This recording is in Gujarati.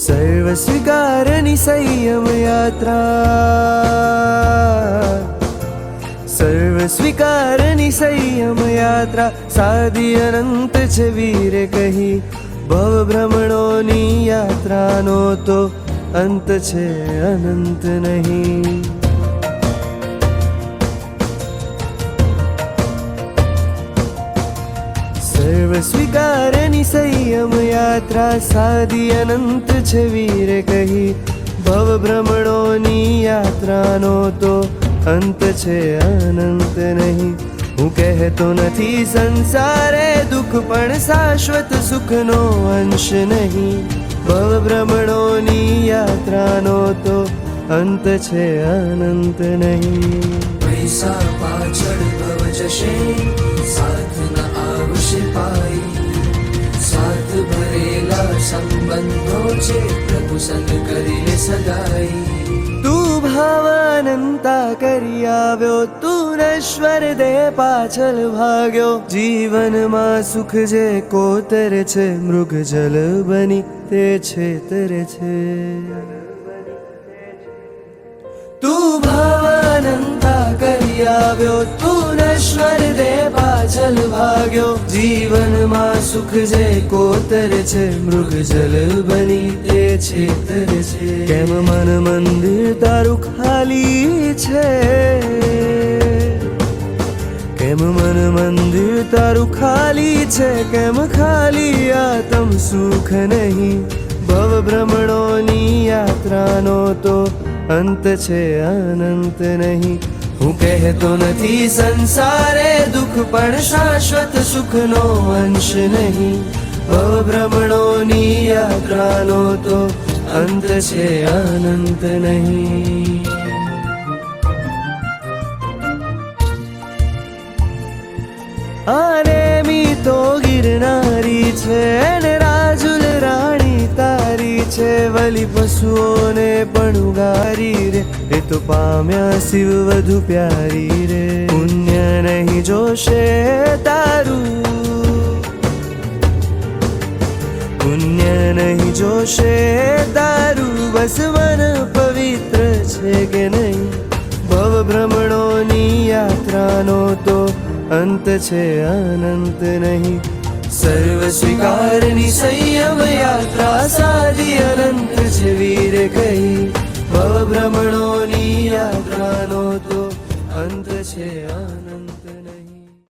સર્વ સ્વીકારની સંયમ યાત્રા, સર્વ સ્વીકારની સંયમ યાત્રા સાદી અનંત છે વીરે કહી. ભવ ભ્રમણોની યાત્રાનો તો અંત છે અનંત નહીં. સર્વ સ્વીકારની સંયમ યાત્રા સાદી અનંત છે વીરે કહી. ભવ ભ્રમણોની યાત્રાનો તો અંત છે અનંત નહીં. હું કહેતો નથી સંસારે દુઃખ પણ શાશ્વત સુખનો અંશ નહીં. ભવ ભ્રમણોની યાત્રાનો તો અંત છે અનંત નહીં. પૈસા પાછળ ભવ જશે, સાથ ન આવશે પાઈ. સાથ ભરેલા સંબંધો છે, પ્રભુ સંગ કરીને સગાઈ. તું ભાવાનંતા કરી આવ્યો, તું નશ્વર દેહ પાછળ ભાગ્યો. જીવનમાં સુખ જે કોતરે છે, મૃગ જલ બની તે છેતરે છે. તું ભાવાનંતા કરી આવ્યો, તું નશ્વર દેહ પાછળ ભાગ્યો. જીવનમાં સુખ જે કોતરે છે, મૃગ જલ બની તે છેતરે છે. કેમ મન મંદિર તારું ખાલી છે, કેમ મન મંદિર તારું ખાલી છે. કેમ ખાલી આત્મ સુખ નહીં. ભવ ભ્રમણોની યાત્રાનો તો અંત છે અનંત નહીં. હું કહેતો નથી સંસારે દુઃખ પણ શાશ્વત સુખનો અંશ નહીં. ભવ ભ્રમણોની યાત્રાનો તો અંત છે અનંત નહીં. આને મી તો ગિરનારી છે ને રાજુલ રાણી તારી છે. વલી પશુઓને પણ ઉગારી રે, એ તો પામ્યા શિવ વધુ પ્યારી રે. પુણ્ય નહીં જોશે તારું, પુણ્ય નહીં જોશે તારું. બસ મન પવિત્ર છે કે નહીં. ભવ ભ્રમણોની યાત્રાનો તો અંત છે અનંત નહીં. સર્વ સ્વીકારની સંયમ યાત્રા સાદી અનંત છે વીરે કહી. ભવ ભ્રમણોની યાત્રાનો તો અંત છે અનંત.